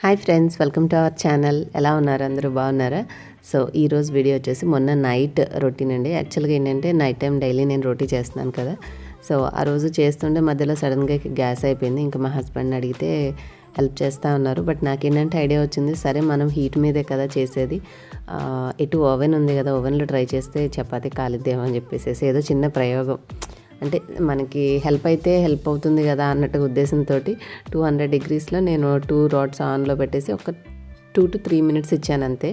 Hi friends, welcome to our channel. ఎలా ఉన్నారు? అందరూ బాగున్నారా? సో ఈరోజు వీడియో వచ్చేసి మొన్న నైట్ రొటీన్ అండి. యాక్చువల్గా ఏంటంటే నైట్ టైం డైలీ నేను రోటీ చేస్తున్నాను కదా. సో ఆ రోజు చేస్తుంటే మధ్యలో సడన్గా గ్యాస్ అయిపోయింది. ఇంకా మా హస్బెండ్ని అడిగితే హెల్ప్ చేస్తూ ఉన్నారు. బట్ నాకేంటంటే ఐడియా వచ్చింది, సరే మనం హీట్ మీదే కదా చేసేది, ఇటు ఓవెన్ ఉంది కదా, ఓవెన్లో ట్రై చేస్తే చపాతీ కాలిద్దేమో అని చెప్పేసి ఏదో చిన్న ప్రయోగం, అంటే మనకి హెల్ప్ అయితే హెల్ప్ అవుతుంది కదా అన్నట్టు ఉద్దేశంతో 200 degreesలో నేను 2 rods ఆన్లో పెట్టేసి ఒక 2 to 3 minutes ఇచ్చాను అంతే.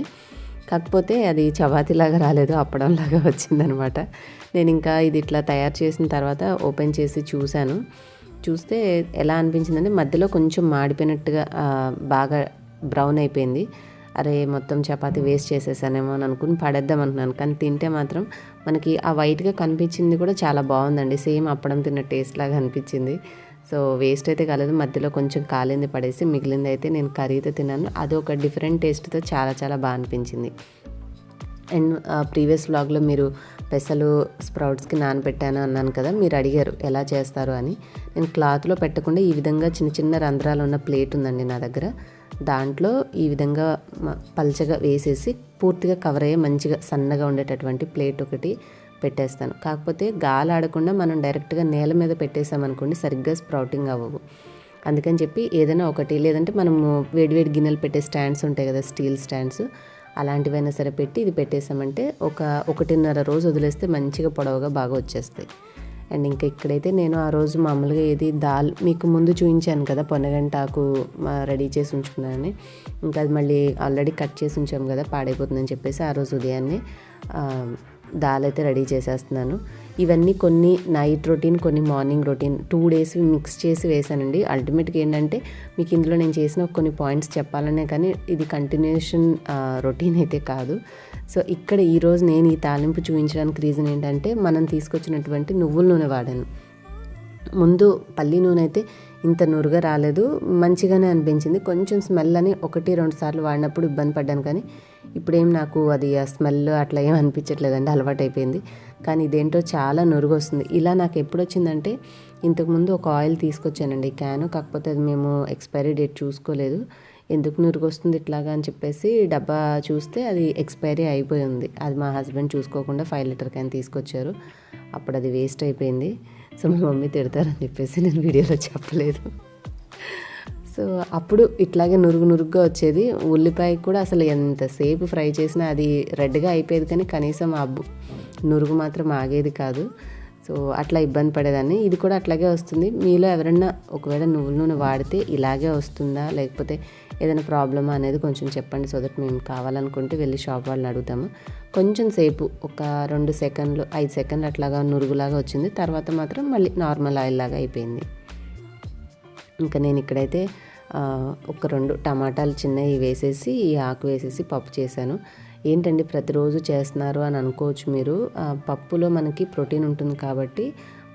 కాకపోతే అది చపాతీలాగా రాలేదు, అప్పడంలాగా వచ్చిందనమాట. నేను ఇంకా ఇది ఇట్లా తయారు చేసిన తర్వాత ఓపెన్ చేసి చూస్తే ఎలా అనిపించిందంటే మధ్యలో కొంచెం మాడిపోయినట్టుగా బాగా బ్రౌన్ అయిపోయింది. అరే మొత్తం చపాతీ వేస్ట్ చేసేసానేమో అని అనుకుని పడేద్దాం అనుకున్నాను. కానీ తింటే మాత్రం మనకి ఆ వైట్గా కనిపించింది కూడా చాలా బాగుందండి. సేమ్ అప్పడం తిన్న టేస్ట్ లాగా అనిపించింది. సో వేస్ట్ అయితే కాలేదు, మధ్యలో కొంచెం కాలింది పడేసి మిగిలింది అయితే నేను కర్రీతో తిన్నాను. అది ఒక డిఫరెంట్ టేస్ట్తో చాలా చాలా బాగా అనిపించింది. అండ్ ప్రీవియస్ వ్లాగ్లో మీరు పెసలు స్ప్రౌట్స్కి నానబెట్టాను అన్నాను కదా, మీరు అడిగారు ఎలా చేస్తారు అని. నేను క్లాత్లో పెట్టకుండా ఈ విధంగా చిన్న చిన్న రంధ్రాలు ఉన్న ప్లేట్ ఉందండి నా దగ్గర. దాంట్లో ఈ విధంగా పల్చగా వేసేసి పూర్తిగా కవర్ అయ్యే మంచిగా సన్నగా ఉండేటటువంటి ప్లేట్ ఒకటి పెట్టేస్తాను. కాకపోతే గాలి ఆడకుండా మనం డైరెక్ట్గా నేల మీద పెట్టేసామనుకోండి సరిగ్గా స్ప్రౌటింగ్ అవ్వవు. అందుకని చెప్పి ఏదైనా ఒకటి, లేదంటే మనము వేడివేడి గిన్నెలు పెట్టే స్టాండ్స్ ఉంటాయి కదా, స్టీల్ స్టాండ్స్, అలాంటివైనా సరే పెట్టి ఇది పెట్టేసామంటే 1.5 రోజు వదిలేస్తే మంచిగా పొడవుగా బాగా వచ్చేస్తాయి. అండ్ ఇంకా ఇక్కడైతే నేను ఆ రోజు మామూలుగా దాల్ మీకు ముందు చూపించాను కదా, పొన్నగంటాకు రెడీ చేసి ఉంచుకున్నానని. ఇంకా అది మళ్ళీ ఆల్రెడీ కట్ చేసి ఉంచాము కదా, పాడైపోతుందని చెప్పేసి ఆ రోజు ఉదయాన్నే దాల్ అయితే రెడీ చేసేస్తున్నాను. ఇవన్నీ కొన్ని నైట్ రొటీన్, కొన్ని మార్నింగ్ రొటీన్, 2 days మిక్స్ చేసి వేసానండి. అల్టిమేట్గా ఏంటంటే మీకు ఇందులో నేను చేసిన కొన్ని పాయింట్స్ చెప్పాలనే, కానీ ఇది కంటిన్యూషన్ రొటీన్ అయితే కాదు. సో ఇక్కడ ఈరోజు నేను ఈ తాలింపు చూపించడానికి రీజన్ ఏంటంటే, మనం తీసుకొచ్చినటువంటి నువ్వుల నూనె వాడాను. ముందు పల్లి నూనె అయితే ఇంత నురుగా రాలేదు, మంచిగానే అనిపించింది. కొంచెం స్మెల్ అని 1-2 సార్లు వాడినప్పుడు ఇబ్బంది పడ్డాను, కానీ ఇప్పుడేం నాకు అది ఆ స్మెల్ అట్లా ఏం అనిపించట్లేదండి, అలవాటు అయిపోయింది. కానీ ఇదేంటో చాలా నురుగు వస్తుంది. ఇలా నాకు ఎప్పుడు వచ్చిందంటే, ఇంతకుముందు ఒక ఆయిల్ తీసుకొచ్చానండి క్యాను, కాకపోతే అది మేము ఎక్స్పైరీ డేట్ చూసుకోలేదు. ఎందుకు నురుగు వస్తుంది ఇట్లాగా అని చెప్పేసి డబ్బా చూస్తే అది ఎక్స్పైరీ అయిపోయి ఉంది. అది మా హస్బెండ్ చూసుకోకుండా 5 liter క్యాన్ తీసుకొచ్చారు. అప్పుడు అది వేస్ట్ అయిపోయింది. సో మా మమ్మీ తిడతారని చెప్పేసి నేను వీడియోలో చెప్పలేదు. సో అప్పుడు ఇట్లాగే నురుగుగా వచ్చేది. ఉల్లిపాయ కూడా అసలు ఎంతసేపు ఫ్రై చేసినా అది రెడ్గా అయిపోయేది, కానీ కనీసం ఆ నురుగు మాత్రం ఆగేది కాదు. సో అట్లా ఇబ్బంది పడేదాన్ని. ఇది కూడా అట్లాగే వస్తుంది. మీలో ఎవరన్నా ఒకవేళ నువ్వుల నూనె వాడితే ఇలాగే వస్తుందా, లేకపోతే ఏదైనా ప్రాబ్లమా అనేది కొంచెం చెప్పండి. సో దట్ మేము కావాలనుకుంటే వెళ్ళి షాప్ వాళ్ళని అడుగుతాము. కొంచెం సేపు ఒక 2 seconds 5 seconds అట్లాగా నురుగులాగా వచ్చింది. తర్వాత మాత్రం మళ్ళీ నార్మల్ ఆయిల్ లాగా అయిపోయింది. ఇంకా నేను ఇక్కడైతే ఒక 2 టమాటాలు చిన్నవి వేసేసి ఈ ఆకు వేసేసి పప్పు చేశాను. ఏంటండి ప్రతిరోజు చేస్తున్నారు అని అనుకోవచ్చు మీరు. పప్పులో మనకి ప్రోటీన్ ఉంటుంది కాబట్టి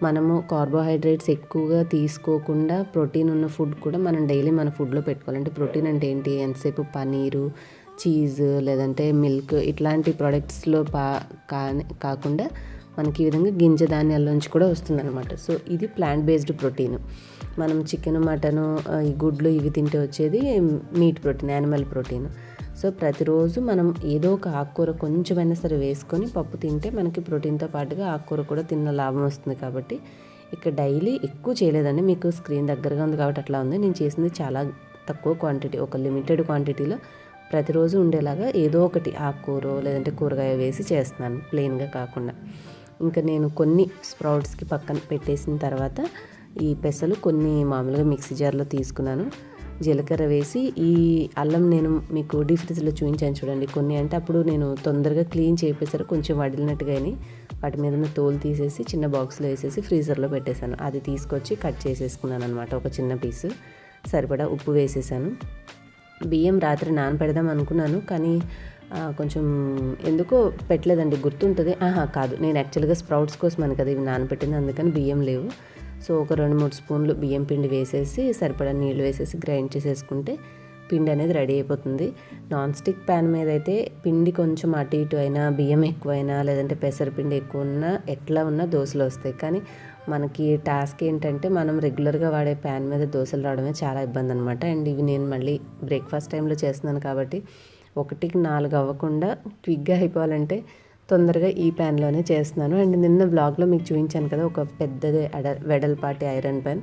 మనము కార్బోహైడ్రేట్స్ ఎక్కువగా తీసుకోకుండా ప్రోటీన్ ఉన్న ఫుడ్ కూడా మనం డైలీ మన ఫుడ్లో పెట్టుకోవాలంటే, ప్రోటీన్ అంటే ఏంటి, ఎంతసేపు పనీరు, చీజ్, లేదంటే మిల్క్ ఇట్లాంటి ప్రొడక్ట్స్లో కాకుండా మనకి ఈ విధంగా గింజ ధాన్యాల్లోంచి కూడా వస్తుందన్నమాట. సో ఇది ప్లాంట్ బేస్డ్ ప్రోటీన్. మనం చికెన్, మటను, ఈ గుడ్లు ఇవి తింటే వచ్చేది meet protein, animal protein. So ప్రతిరోజు మనం ఏదో ఒక ఆకుకూర కొంచెమైనా సరే వేసుకొని పప్పు తింటే మనకి ప్రోటీన్తో పాటుగా ఆకుకూర కూడా తిన్న లాభం వస్తుంది. కాబట్టి ఇక్కడ డైలీ ఎక్కువ చేయలేదండి, మీకు స్క్రీన్ దగ్గరగా ఉంది కాబట్టి అట్లా ఉంది. నేను చేసింది చాలా తక్కువ క్వాంటిటీ, ఒక లిమిటెడ్ క్వాంటిటీలో ప్రతిరోజు ఉండేలాగా ఏదో ఒకటి ఆకుకూర లేదంటే కూరగాయ వేసి చేస్తున్నాను, ప్లెయిన్గా కాకుండా. ఇంకా నేను కొన్ని స్ప్రౌట్స్కి పక్కన పెట్టేసిన తర్వాత ఈ పెసలు కొన్ని మామూలుగా మిక్సీ జార్లో తీసుకున్నాను. జీలకర్ర వేసి ఈ అల్లం నేను మీకు డీప్ ఫ్రిడ్జ్లో చూపించాను చూడండి. కొన్ని అంటే అప్పుడు నేను తొందరగా క్లీన్ చేపేసారు, కొంచెం వడిలినట్టుగాని వాటి మీద ఉన్న తోలు తీసేసి చిన్న బాక్స్లో వేసేసి ఫ్రీజర్లో పెట్టేశాను. అది తీసుకొచ్చి కట్ చేసేసుకున్నాను అనమాట, ఒక చిన్న పీసు. సరిపడా ఉప్పు వేసేసాను. బియ్యం రాత్రి నానపెడదాం అనుకున్నాను, కానీ కొంచెం ఎందుకో పెట్టలేదండి. గుర్తుంటుంది, కాదు, నేను యాక్చువల్గా స్ప్రౌట్స్ కోసం అని కదా ఇవి నానపెట్టింది, అందుకని బియ్యం లేవు. సో ఒక 2-3 స్పూన్లు బియ్యం పిండి వేసేసి సరిపడా నీళ్ళు వేసేసి గ్రైండ్ చేసేసుకుంటే పిండి అనేది రెడీ అయిపోతుంది. నాన్ స్టిక్ ప్యాన్ మీద అయితే పిండి కొంచెం అటు ఇటు అయినా, బియ్యం ఎక్కువైనా, లేదంటే పెసరపిండి ఎక్కువ ఉన్నా, ఎట్లా ఉన్నా దోశలు వస్తాయి. కానీ మనకి టాస్క్ ఏంటంటే మనం రెగ్యులర్గా వాడే ప్యాన్ మీద దోశలు రావడమే చాలా ఇబ్బంది అనమాట. అండ్ ఇవి నేను మళ్ళీ బ్రేక్ఫాస్ట్ టైంలో చేస్తున్నాను కాబట్టి 1కి 4 అవ్వకుండా క్విక్గా అయిపోవాలంటే తొందరగా ఈ ప్యాన్లోనే చేస్తున్నాను. అండ్ నిన్న వ్లాగ్లో మీకు చూపించాను కదా, ఒక పెద్దది వెడల్పాటి ఐరన్ ప్యాన్.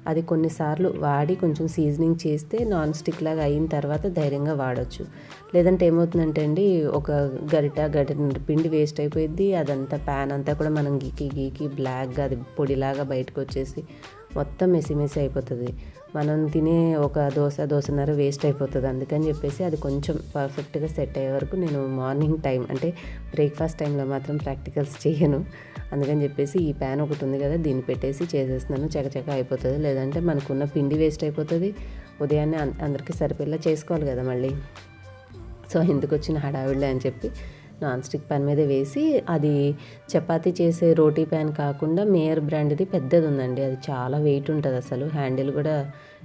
అది కొన్నిసార్లు వాడి కొంచెం సీజనింగ్ చేస్తే నాన్ స్టిక్ లాగా అయిన తర్వాత ధైర్యంగా వాడచ్చు. లేదంటే ఏమవుతుందంటే అండి, ఒక గరిట పిండి వేస్ట్ అయిపోయింది. అదంతా ప్యాన్ అంతా కూడా మనం గీకి బ్లాక్గా అది పొడిలాగా బయటకు వచ్చేసి మొత్తం మెసి అయిపోతుంది. మనం తినే ఒక దోశన్నర వేస్ట్ అయిపోతుంది. అందుకని చెప్పేసి అది కొంచెం పర్ఫెక్ట్గా సెట్ అయ్యే వరకు నేను మార్నింగ్ టైం అంటే బ్రేక్ఫాస్ట్ టైంలో మాత్రం ప్రాక్టికల్స్ చేయను. అందుకని చెప్పేసి ఈ ప్యాన్ ఒకటి ఉంది కదా, దీన్ని పెట్టేసి చేసేస్తున్నాను. చకచక అయిపోతుంది. లేదంటే మనకున్న పిండి వేస్ట్ అయిపోతుంది. ఉదయాన్నే అందరికీ సరిపోయేలా చేసుకోవాలి కదా మళ్ళీ. సో ఎందుకు వచ్చిన హడావిడిలే అని చెప్పి నాన్ స్టిక్ ప్యాన్ మీద వేసి, అది చపాతీ చేసే రోటీ ప్యాన్ కాకుండా మేయర్ బ్రాండ్ది పెద్దది ఉందండి. అది చాలా వెయిట్ ఉంటుంది. అసలు హ్యాండిల్ కూడా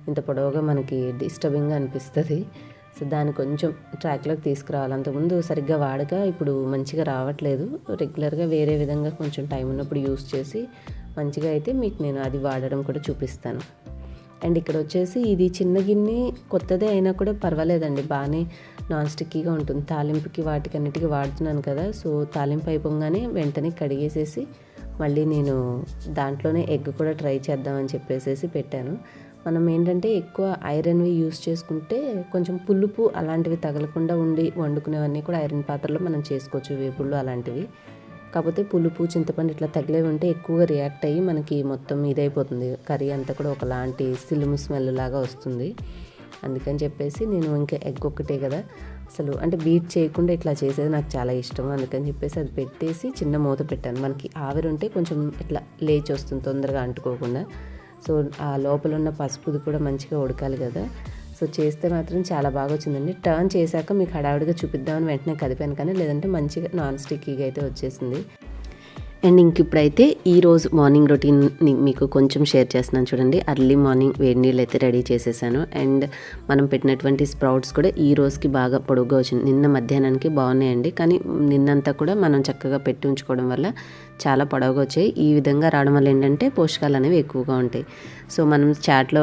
ఇంత పొడవుగా మనకి డిస్టర్బింగ్గా అనిపిస్తుంది. సో దాన్ని కొంచెం ట్రాక్లోకి తీసుకురావాలి. అంతకుముందు సరిగ్గా వాడక ఇప్పుడు మంచిగా రావట్లేదు. రెగ్యులర్గా వేరే విధంగా కొంచెం టైం ఉన్నప్పుడు యూస్ చేసి మంచిగా అయితే మీకు నేను అది వాడడం కూడా చూపిస్తాను. అండ్ ఇక్కడ వచ్చేసి ఇది చిన్న గిన్నె కొత్తదే అయినా కూడా పర్వాలేదండి, బాగానే నాన్ స్టిక్కీగా ఉంటుంది. తాలింపుకి వాటికన్నిటికీ వాడుతున్నాను కదా, సో తాలింపు అయిపోగానే వెంటనే కడిగేసేసి మళ్ళీ నేను దాంట్లోనే ఎగ్ కూడా ట్రై చేద్దామని చెప్పేసి పెట్టాను. మనం ఏంటంటే ఎక్కువ ఐరన్వి యూస్ చేసుకుంటే కొంచెం పులుపు అలాంటివి తగలకుండా ఉండి వండుకునేవన్నీ కూడా ఐరన్ పాత్రలో మనం చేసుకోవచ్చు, వేపుళ్ళు అలాంటివి. కాకపోతే పులుపు చింతపండు ఇట్లా తగిలేవి ఉంటే ఎక్కువగా రియాక్ట్ అయ్యి మనకి మొత్తం ఇదైపోతుంది. కర్రీ అంతా కూడా ఒకలాంటి సిలుము స్మెల్ లాగా వస్తుంది. అందుకని చెప్పేసి నేను ఇంకా ఎగ్ ఒక్కటే కదా, అసలు అంటే బీట్ చేయకుండా ఇట్లా చేసేది నాకు చాలా ఇష్టం. అందుకని చెప్పేసి అది పెట్టేసి చిన్న మూత పెట్టాను. మనకి ఆవిరి ఉంటే కొంచెం ఇట్లా లేచి వస్తుంది తొందరగా అంటుకోకుండా. సో ఆ లోపల ఉన్న పసుపుది కూడా మంచిగా ఉడకాలి కదా. సో చేస్తే మాత్రం చాలా బాగా వచ్చిందండి. టర్న్ చేశాక మీకు హడావిడిగా చూపిద్దామని వెంటనే కదిపాను, కానీ లేదంటే మంచిగా నాన్ స్టిక్కీగా అయితే వచ్చేసింది. అండ్ ఇంక ఇప్పుడైతే ఈరోజు మార్నింగ్ రొటీన్ని మీకు కొంచెం షేర్ చేస్తున్నాను చూడండి. అర్లీ మార్నింగ్ వేడి నీళ్ళు అయితే రెడీ చేసేసాను. అండ్ మనం పెట్టినటువంటి స్ప్రౌట్స్ కూడా ఈ రోజుకి బాగా పొడుగ్గా వచ్చింది. నిన్న మధ్యాహ్నానికి బాగున్నాయండి, కానీ నిన్నంతా కూడా మనం చక్కగా పెట్టి ఉంచుకోవడం వల్ల చాలా పొడవుగా వచ్చాయి. ఈ విధంగా రావడం వల్ల ఏంటంటే పోషకాలు అనేవి ఎక్కువగా ఉంటాయి. సో మనం చాట్లో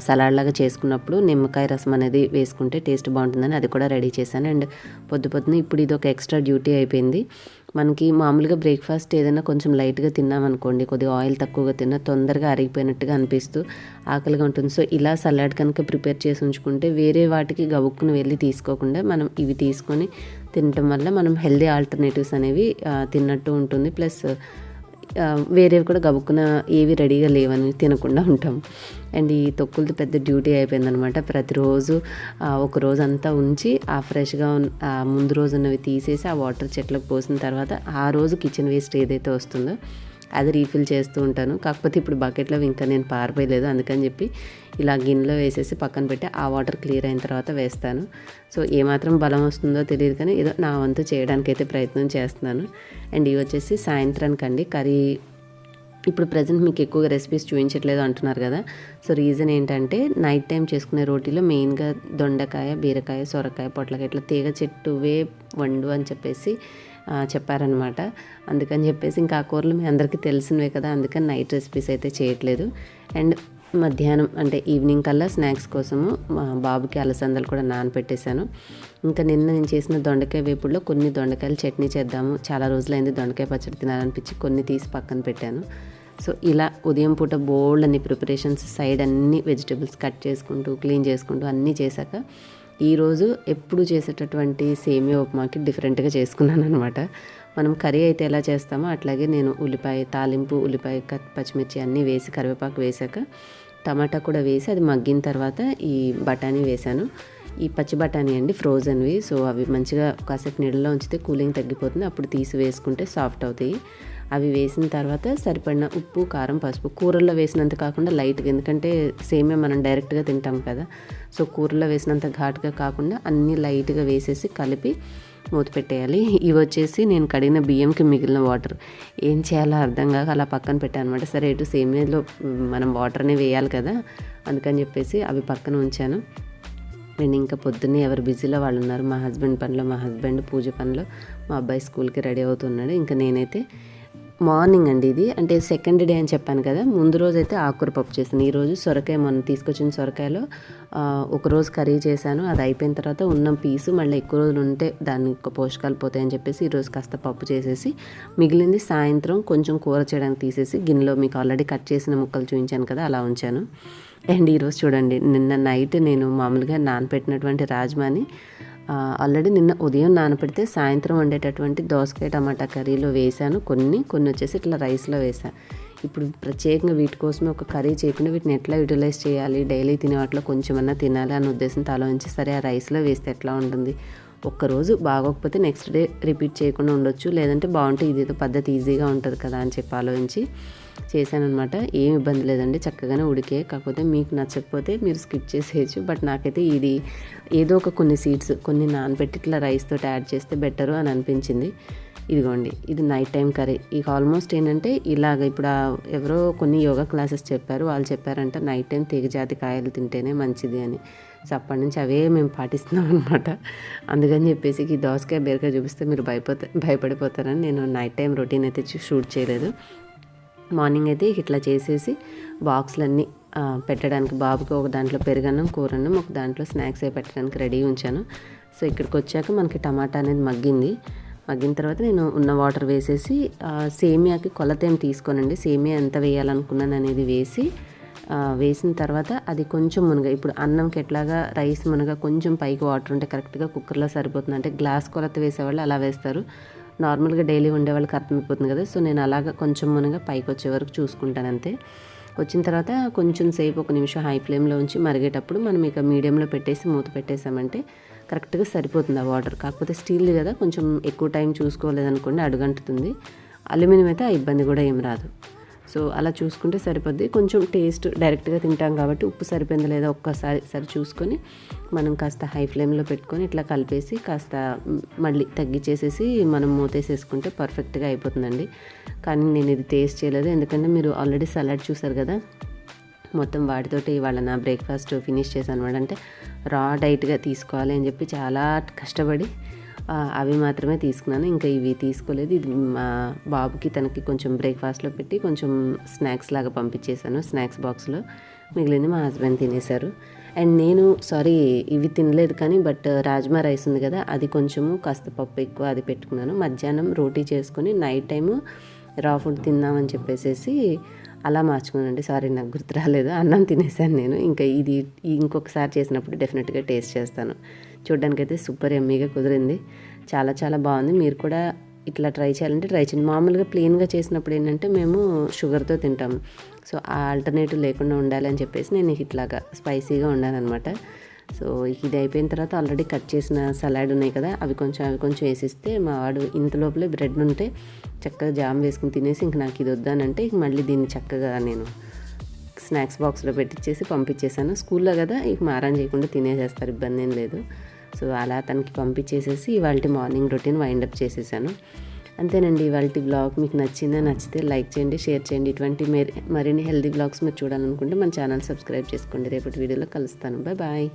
సలాడ్ లాగా చేసుకున్నప్పుడు నిమ్మకాయ రసం అనేది వేసుకుంటే టేస్ట్ బాగుంటుందని అది కూడా రెడీ చేశాను. అండ్ పొద్దున ఇప్పుడు ఇది ఒక ఎక్స్ట్రా డ్యూటీ అయిపోయింది. మనకి మామూలుగా బ్రేక్ఫాస్ట్ ఏదైనా కొంచెం లైట్గా తిన్నామనుకోండి, కొద్దిగా ఆయిల్ తక్కువగా తిన్నా తొందరగా అరిగిపోయినట్టుగా అనిపిస్తూ ఆకలిగా ఉంటుంది. సో ఇలా సలాడ్ కనుక ప్రిపేర్ చేసి ఉంచుకుంటే వేరే వాటికి గబుక్కుని వెళ్ళి తీసుకోకుండా మనం ఇవి తీసుకొని తినటం వల్ల మనం హెల్దీ ఆల్టర్నేటివ్స్ అనేవి తిన్నట్టు ఉంటుంది. ప్లస్ వేరేవి కూడా గబుక్కున ఏవి రెడీగా లేవని తినకుండా ఉంటాం. అండ్ ఈ తొక్కులతో పెద్ద డ్యూటీ అయిపోయిందనమాట. ప్రతిరోజు ఒక రోజు అంతా ఉంచి ఆ ఫ్రెష్గా ముందు రోజు ఉన్నవి తీసేసి ఆ వాటర్ చెట్లకు పోసిన తర్వాత ఆ రోజు కిచెన్ వేస్ట్ ఏదైతే వస్తుందో అది రీఫిల్ చేస్తూ ఉంటాను. కాకపోతే ఇప్పుడు బకెట్లో ఇంకా నేను పారిపోయలేదు, అందుకని చెప్పి ఇలా గిన్నెలో వేసేసి పక్కన పెట్టి ఆ వాటర్ క్లియర్ అయిన తర్వాత వేస్తాను. సో ఏమాత్రం బలం వస్తుందో తెలియదు, కానీ ఏదో నా వంతు చేయడానికైతే ప్రయత్నం చేస్తున్నాను. అండ్ ఇవి వచ్చేసి సాయంత్రానికండి కర్రీ. ఇప్పుడు ప్రజెంట్ మీకు ఎక్కువగా రెసిపీస్ చూపించట్లేదు అంటున్నారు కదా. సో రీజన్ ఏంటంటే నైట్ టైం చేసుకునే రోటీలో మెయిన్గా దొండకాయ, బీరకాయ, సొరకాయ, పొట్లకాయ ఇట్లా తీగ చెట్టువే వండు అని చెప్పేసి చెప్పారనమాట. అందుకని చెప్పేసి ఇంకా ఆ కూరలు మీ అందరికీ తెలిసినవే కదా, అందుకని నైట్ రెసిపీస్ అయితే చేయట్లేదు. అండ్ మధ్యాహ్నం అంటే ఈవినింగ్ కల్లా స్నాక్స్ కోసము మా బాబుకి అలసందలు కూడా నానపెట్టేశాను. ఇంకా నిన్న నేను చేసిన దొండకాయ వేపుడులో కొన్ని దొండకాయలు చట్నీ చేద్దాము, చాలా రోజులైంది దొండకాయ పచ్చడి తినాలనిపించి కొన్ని తీసి పక్కన పెట్టాను. సో ఇలా ఉదయం పూట బోల్డ్ అన్ని ప్రిపరేషన్స్, సైడ్ అన్ని వెజిటబుల్స్ కట్ చేసుకుంటూ క్లీన్ చేసుకుంటూ అన్నీ చేశాక ఈరోజు ఎప్పుడు చేసేటటువంటి సేమియా ఉప్మాకి డిఫరెంట్గా చేసుకున్నాను అనమాట. మనం కర్రీ అయితే ఎలా చేస్తామో అట్లాగే నేను ఉల్లిపాయ తాలింపు, ఉల్లిపాయ పచ్చిమిర్చి అన్నీ వేసి కరివేపాకు వేశాక టమాటా కూడా వేసి అది మగ్గిన తర్వాత ఈ బఠానీ వేశాను. ఈ పచ్చి బఠానీ అండి, ఫ్రోజన్వి. సో అవి మంచిగా కాసేపు నీళ్ళలో ఉంచితే కూలింగ్ తగ్గిపోతుంది, అప్పుడు తీసి వేసుకుంటే సాఫ్ట్ అవుతాయి. అవి వేసిన తర్వాత సరిపడిన ఉప్పు, కారం, పసుపు కూరల్లో వేసినంత కాకుండా లైట్గా, ఎందుకంటే సేమే మనం డైరెక్ట్గా తింటాం కదా. సో కూరల్లో వేసినంత ఘాటుగా కాకుండా అన్నీ లైట్గా వేసేసి కలిపి మూత పెట్టేయాలి. ఇవి వచ్చేసి నేను కడిగిన బియ్యంకి మిగిలిన వాటర్, ఏం చేయాలో అర్థం కాక అలా పక్కన పెట్టాను అనమాట. సరే ఇటు సేమియాలో మనం వాటర్ని వేయాలి కదా, అందుకని చెప్పేసి అవి పక్కన ఉంచాను. నేను ఇంకా పొద్దున్నే ఎవరు బిజీలో వాళ్ళు ఉన్నారు. మా హస్బెండ్ పనిలో, మా హస్బెండ్ పూజ పనిలో, మా అబ్బాయి స్కూల్కి రెడీ అవుతున్నాడు. ఇంకా నేనైతే మార్నింగ్ అండి ఇది, అంటే సెకండ్ డే అని చెప్పాను కదా. ముందు రోజు అయితే ఆకుకూర పప్పు చేశాను. ఈరోజు సొరకాయ, మొన్న తీసుకొచ్చిన సొరకాయలో ఒకరోజు కర్రీ చేశాను. అది అయిపోయిన తర్వాత ఉన్న పీసు మళ్ళీ ఎక్కువ రోజులు ఉంటే దాన్ని పోషకాలు పోతాయని చెప్పేసి ఈరోజు కాస్త పప్పు చేసేసి మిగిలింది సాయంత్రం కొంచెం కూర చేయడానికి తీసేసి గిన్నెలో మీకు ఆల్రెడీ కట్ చేసిన ముక్కలు చూపించాను కదా, అలా ఉంచాను. అండ్ ఈరోజు చూడండి, నిన్న నైట్ నేను మామూలుగా నానపెట్టినటువంటి రాజ్మాని ఆల్రెడీ నిన్న ఉదయం నానపెడితే సాయంత్రం వండేటటువంటి దోసకాయ టమాటా కర్రీలో వేసాను. కొన్ని వచ్చేసి ఇట్లా రైస్లో వేసాను. ఇప్పుడు ప్రత్యేకంగా వీటి కోసమే ఒక కర్రీ చేయకుండా వీటిని ఎట్లా యూటిలైజ్ చేయాలి, డైలీ తినే వాటిలో కొంచెమన్నా తినాలి అనే ఉద్దేశంతో ఆలోచించి సరే ఆ రైస్లో వేస్తే ఎట్లా ఉంటుంది, ఒక్కరోజు బాగోకపోతే నెక్స్ట్ డే రిపీట్ చేయకుండా ఉండొచ్చు, లేదంటే బాగుంటే ఇదేదో పద్ధతి ఈజీగా ఉంటుంది కదా అని చెప్పి ఆలోచించి చేశానమాట. ఏం ఇబ్బంది లేదండి, చక్కగానే ఉడికే. కాకపోతే మీకు నచ్చకపోతే మీరు స్కిప్ చేసేయచ్చు. బట్ నాకైతే ఇది ఏదో ఒక కొన్ని సీడ్స్ కొన్ని నానబెట్టి ఇట్లా రైస్ తోటి యాడ్ చేస్తే బెటరు అని అనిపించింది. ఇదిగోండి, ఇది నైట్ టైం కర్రీ. ఇక ఆల్మోస్ట్ ఏంటంటే ఇలాగ ఇప్పుడు ఎవరో కొన్ని యోగా క్లాసెస్ చెప్పారు, వాళ్ళు చెప్పారంట నైట్ టైం తీగజాతి కాయలు తింటేనే మంచిది అని. సో అప్పటి నుంచి అవే మేము పాటిస్తున్నాం అనమాట. అందుకని చెప్పేసి ఈ దోసకాయ బీరకాయ చూపిస్తే మీరు భయపడిపోతారని నేను నైట్ టైం రొటీన్ అయితే షూట్ చేయలేదు. మార్నింగ్ అయితే ఇట్లా చేసేసి బాక్స్లన్నీ పెట్టడానికి, బాబుకి ఒక దాంట్లో పెరుగన్నం కూరన్నం, ఒక దాంట్లో స్నాక్స్ అవి పెట్టడానికి రెడీ ఉంచాను. సో ఇక్కడికి వచ్చాక మనకి టమాటా అనేది మగ్గిన తర్వాత నేను ఉన్న వాటర్ వేసేసి సేమియాకి కొలత ఏం తీసుకోనండి, సేమియా ఎంత వేయాలనుకున్నాను అనేది వేసిన తర్వాత అది కొంచెం మునగ, ఇప్పుడు అన్నంకి ఎట్లాగా రైస్ మునగ కొంచెం పైకి వాటర్ ఉంటే కరెక్ట్గా కుక్కర్లో సరిపోతుంది. అంటే గ్లాస్ కొలత వేసేవాళ్ళు అలా వేస్తారు, నార్మల్గా డైలీ ఉండేవాళ్ళకి అర్థమైపోతుంది కదా. సో నేను అలాగా కొంచెం మునగ పైకి వచ్చే వరకు చూసుకుంటాను అంతే. వచ్చిన తర్వాత కొంచెం సేపు ఒక నిమిషం హై ఫ్లేమ్లో ఉంచి మరిగేటప్పుడు మనం ఇక మీడియంలో పెట్టేసి మూత పెట్టేసామంటే కరెక్ట్గా సరిపోతుంది ఆ వాటర్. కాకపోతే స్టీల్ది కదా, కొంచెం ఎక్కువ టైం చూసుకోలేదనుకోండి అడుగంటుతుంది. అల్యూమినియం అయితే ఆ ఇబ్బంది కూడా ఏం రాదు. సో అలా చూసుకుంటే సరిపోద్ది. కొంచెం టేస్ట్ డైరెక్ట్గా తింటాం కాబట్టి ఉప్పు సరిపోయిందా లేదా ఒక్కసారి చూసుకొని మనం కాస్త హై ఫ్లేమ్లో పెట్టుకొని ఇట్లా కలిపేసి కాస్త మళ్ళీ తగ్గించేసేసి మనం మూతేసేసుకుంటే పర్ఫెక్ట్గా అయిపోతుందండి. కానీ నేను ఇది టేస్ట్ చేయలేదు, ఎందుకంటే మీరు ఆల్రెడీ సలాడ్ చూసారు కదా, మొత్తం వాటితోటి ఇవాళ నా బ్రేక్ఫాస్ట్ ఫినిష్ చేశాను అనమాట. అంటే రా డైట్గా తీసుకోవాలి అని చెప్పి చాలా కష్టపడి అవి మాత్రమే తీసుకున్నాను, ఇంకా ఇవి తీసుకోలేదు. ఇది మా బాబుకి తనకి కొంచెం బ్రేక్ఫాస్ట్లో పెట్టి కొంచెం స్నాక్స్ లాగా పంపించేశాను, స్నాక్స్ బాక్స్లో. మిగిలింది మా హస్బెండ్ తినేశారు. అండ్ నేను ఇవి తినలేదు కానీ బట్ రాజ్మా రైస్ ఉంది కదా, అది కొంచెము కాస్త పప్పు ఎక్కువ అది పెట్టుకున్నాను. మధ్యాహ్నం రోటీ చేసుకొని నైట్ టైము రా ఫుడ్ తిందామని చెప్పేసి అలా మార్చుకున్నానండి. సారీ నాకు గుర్తు రాలేదు, అన్నం తినేసాను నేను. ఇంకా ఇది ఇంకొకసారి చేసినప్పుడు డెఫినెట్గా టేస్ట్ చేస్తాను. చూడ్డానికైతే సూపర్ ఎమ్మీగా కుదిరింది, చాలా చాలా బాగుంది. మీరు కూడా ఇట్లా ట్రై చేయాలంటే ట్రై చేయండి. మామూలుగా ప్లెయిన్గా చేసినప్పుడు ఏంటంటే మేము షుగర్తో తింటాము, సో ఆ ఆల్టర్నేటివ్ లేకుండా ఉండాలి అని చెప్పేసి నేను ఇట్లాగా స్పైసీగా ఉండాలన్నమాట. సో ఇది అయిపోయిన తర్వాత ఆల్రెడీ కట్ చేసిన సలాడ్ ఉన్నాయి కదా, అవి కొంచెం వేసిస్తే మా వాడు ఇంత లోపలే బ్రెడ్ ఉంటే చక్కగా జామ్ వేసుకుని తినేసి ఇంక నాకు ఇది వద్దానంటే ఇంక మళ్ళీ దీన్ని చక్కగా నేను స్నాక్స్ బాక్స్లో పెట్టించేసి పంపించేశాను. స్కూల్లో కదా ఇక మారం చేయకుండా తినేసేస్తారు, ఇబ్బంది ఏం లేదు. సో అలా తనకి పంపించేసేసి ఇవాళ మార్నింగ్ రొటీన్ వైండప్ చేసేసాను. అంతేనండి ఇవాళ బ్లాగ్. మీకు నచ్చితే లైక్ చేయండి, షేర్ చేయండి. ఇటువంటి మరిన్ని హెల్తీ బ్లాగ్స్ మీరు చూడాలనుకుంటే మన ఛానల్ సబ్స్క్రైబ్ చేసుకోండి. రేపటి వీడియోలో కలుస్తాను. బాయ్.